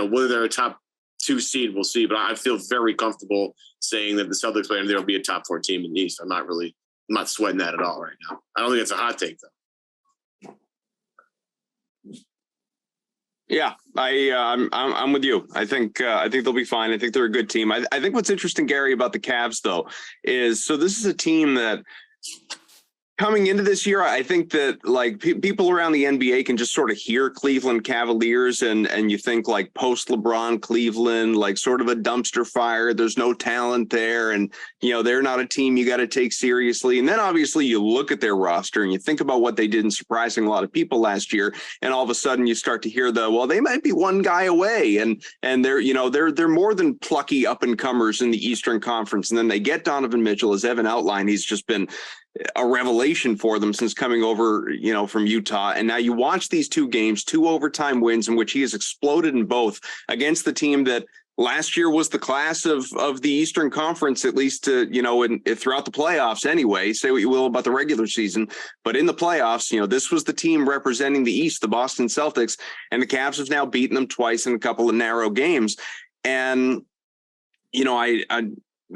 Whether they're a top 2 seed, we'll see. But I feel very comfortable saying that the Celtics by the end of the year will be a top 4 team in the East. I'm not sweating that at all right now. I don't think it's a hot take though. Yeah, I'm with you. I think they'll be fine. I think they're a good team. I think what's interesting, Gary, about the Cavs though is so this is a team that coming into this year, I think that like people around the NBA can just sort of hear Cleveland Cavaliers and you think like post LeBron Cleveland, like sort of a dumpster fire. There's no talent there. And, they're not a team you got to take seriously. And then obviously you look at their roster and you think about what they did in surprising a lot of people last year. And all of a sudden you start to hear they might be one guy away. And they're more than plucky up and comers in the Eastern Conference. And then they get Donovan Mitchell, as Evan outlined. He's just been a revelation for them since coming over, from Utah. And now you watch these 2 games, 2 overtime wins in which he has exploded in both against the team that last year was the class of the Eastern Conference, at least throughout the playoffs anyway. Say what you will about the regular season, but in the playoffs, this was the team representing the East, the Boston Celtics, and the Cavs have now beaten them twice in a couple of narrow games. And, I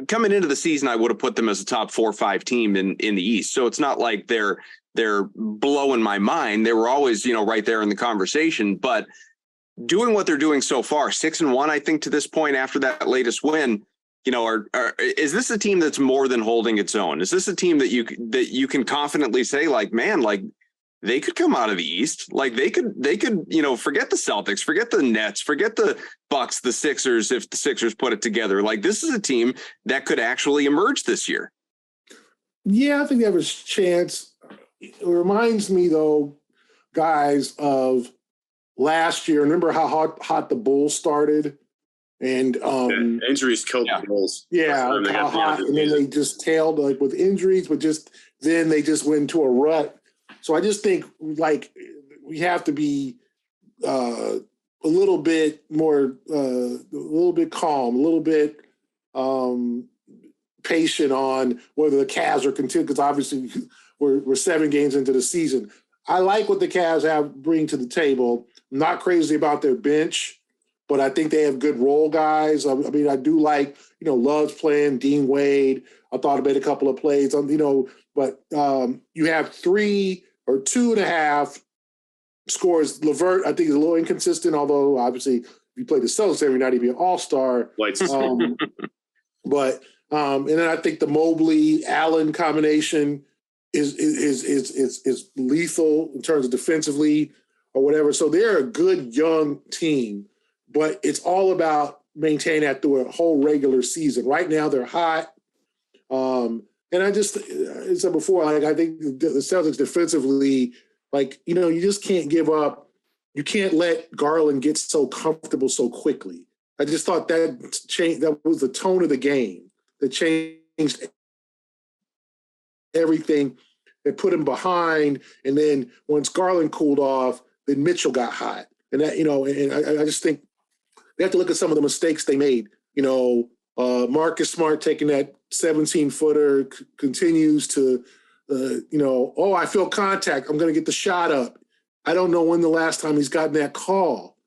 coming into the season, I would have put them as a top 4 or 5 team in the East. So it's not like they're blowing my mind. They were always, right there in the conversation, but doing what they're doing so far, 6-1, I think to this point after that latest win, is this a team that's more than holding its own? Is this a team that you can confidently say like, man, like they could come out of the East. Like they could, forget the Celtics, forget the Nets, forget the Bucks, the Sixers, if the Sixers put it together. Like this is a team that could actually emerge this year. Yeah, I think they have a chance. It reminds me though, guys, of last year. Remember how hot the Bulls started And injuries killed the Bulls. Yeah, and then they just tailed like with injuries, but then they just went into a rut. So I just think like we have to be a little bit more, a little bit calm, a little bit patient on whether the Cavs are continuing, because obviously we're 7 games into the season. I like what the Cavs bring to the table. I'm not crazy about their bench, but I think they have good role guys. I mean, I do like, Love's playing, Dean Wade. I thought about a couple of plays, but you have 3 or 2.5 scores. LeVert, I think, is a little inconsistent, although obviously if you play the Celtics every night, he'd be an all-star. But and then I think the Mobley-Allen combination is lethal in terms of defensively or whatever. So they're a good young team, but it's all about maintaining that through a whole regular season. Right now they're hot. And I said before, like, I think the Celtics defensively, like, you just can't give up. You can't let Garland get so comfortable so quickly. I just thought that changed. That was the tone of the game that changed everything, that put him behind. And then once Garland cooled off, then Mitchell got hot. And that, and I just think they have to look at some of the mistakes they made. Marcus Smart taking that 17-footer continues to, I feel contact. I'm going to get the shot up. I don't know when the last time he's gotten that call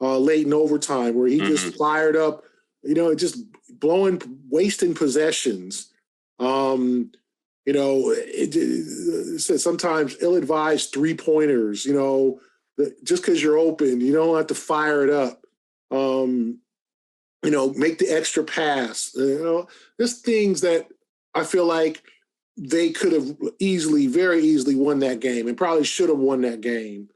late in overtime where he just fired up, just wasting possessions. It says sometimes ill-advised 3-pointers, just because you're open, you don't have to fire it up. Make the extra pass. There's things that I feel like they could have very easily won that game and probably should have won that game.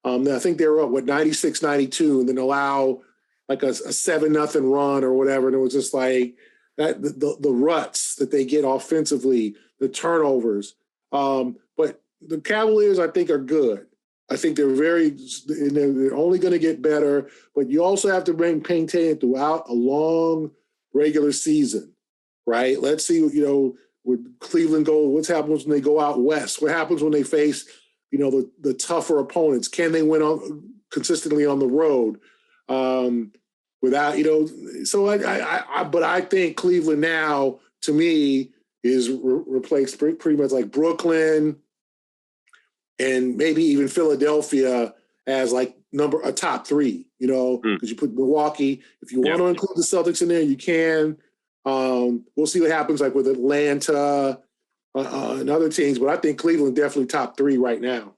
I think they were up, 96-92, and then allow like a 7-0 run or whatever. And it was just like that, the ruts that they get offensively, the turnovers. But the Cavaliers, I think, are good. I think they're they're only going to get better, but you also have to maintain it throughout a long regular season, right? Let's see, would Cleveland go, what happens when they go out west? What happens when they face, the tougher opponents? Can they win consistently on the road without, so but I think Cleveland now, to me, is replaced pretty much like Brooklyn and maybe even Philadelphia as like a top 3, because you put Milwaukee. If you want to include the Celtics in there, you can. We'll see what happens like with Atlanta and other teams, but I think Cleveland definitely top 3 right now.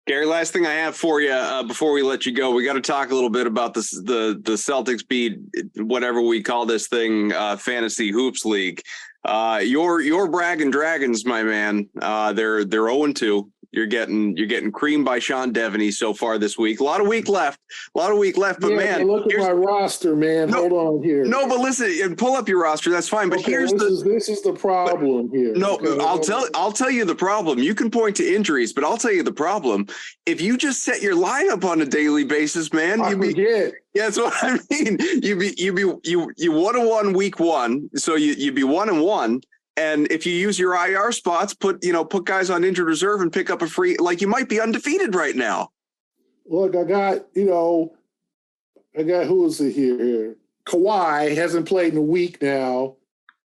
Gary, last thing I have for you before we let you go, we got to talk a little bit about the Celtics beat, whatever we call this thing, Fantasy Hoops League. Your bragging Dragons, my man. They're 0-2. You're getting creamed by Sean Devaney so far this week. A lot of week left, but man, look at my roster, man. Hold on here. No, but listen, and pull up your roster. That's fine. But this is the problem here. No, okay, I'll tell you the problem. You can point to injuries, but I'll tell you the problem. If you just set your lineup on a daily basis, man, yeah, that's what I mean. You 1-1 week 1, so you'd be 1-1. And if you use your IR spots, put guys on injured reserve and pick up a free, like you might be undefeated right now. Look, I got who is it here? Kawhi hasn't played in a week now.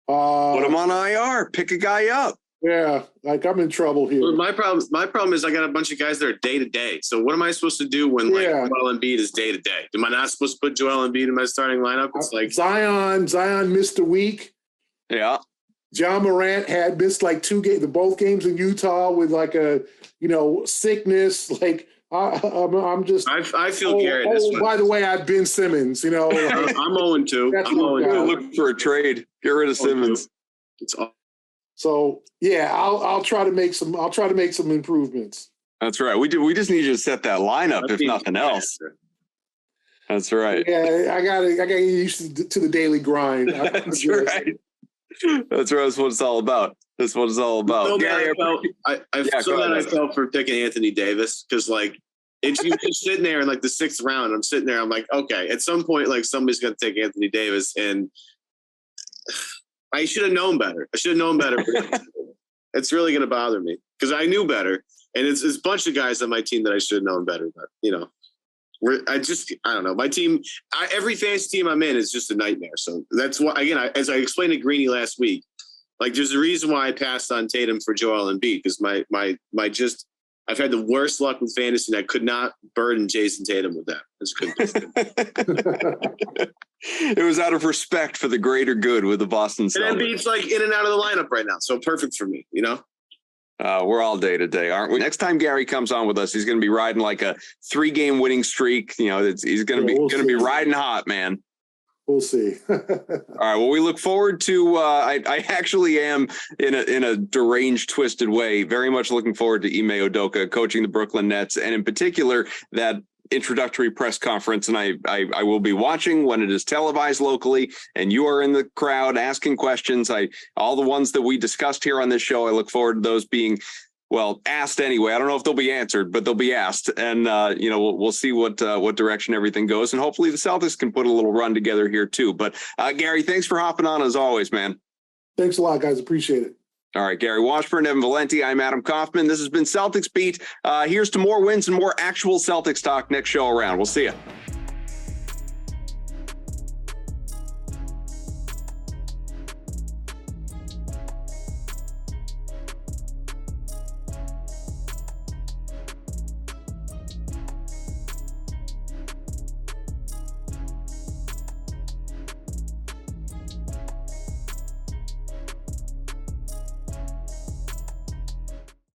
Put him on IR. Pick a guy up. Yeah, like I'm in trouble here. Well, my problem is I got a bunch of guys that are day to day. So what am I supposed to do when Joel Embiid is day to day? Am I not supposed to put Joel Embiid in my starting lineup? It's like Zion missed a week. Yeah. John Morant had missed like 2 games, both games in Utah with like a, sickness. Like I'm just. I feel Garrett. By the way, I've Ben Simmons. I'm 0-2. I'm 0-2. Look for a trade. Get rid of Simmons. It's all. So yeah, I'll try to make some. I'll try to make some improvements. That's right. We just need you to set that lineup, if nothing else. That's right. Yeah, I got used to the daily grind. That's right. That's what it's all about. That's what it's all about. I felt for picking Anthony Davis because, like, You're sitting there in like the 6th round. I'm sitting there. I'm like, okay, at some point, like somebody's going to take Anthony Davis, and I should have known better. It's really going to bother me because I knew better, and it's a bunch of guys on my team that I should have known better. But I don't know. My team, every fantasy team I'm in is just a nightmare. So that's why, again, as I explained to Greeny last week, like there's a reason why I passed on Tatum for Joel Embiid, because I've had the worst luck with fantasy, and I could not burden Jason Tatum with that. It was out of respect for the greater good with the Boston Celtics. And Embiid's like in and out of the lineup right now, so perfect for me, We're all day to day, aren't we? Next time Gary comes on with us, he's going to be riding like a 3-game winning streak. He's going to be riding hot, man. We'll see. All right. Well, we look forward to. I actually am in a deranged, twisted way. Very much looking forward to Ime Udoka coaching the Brooklyn Nets, and in particular that introductory press conference. And I will be watching when it is televised locally, and you are in the crowd asking questions. All the ones that we discussed here on this show, I look forward to those being, well, asked anyway. I don't know if they'll be answered, but they'll be asked. And, we'll see what direction everything goes. And hopefully the Celtics can put a little run together here too. But Gary, thanks for hopping on as always, man. Thanks a lot, guys. Appreciate it. All right, Gary Washburn, Evan Valenti. I'm Adam Kaufman. This has been Celtics Beat. Here's to more wins and more actual Celtics talk next show around. We'll see you.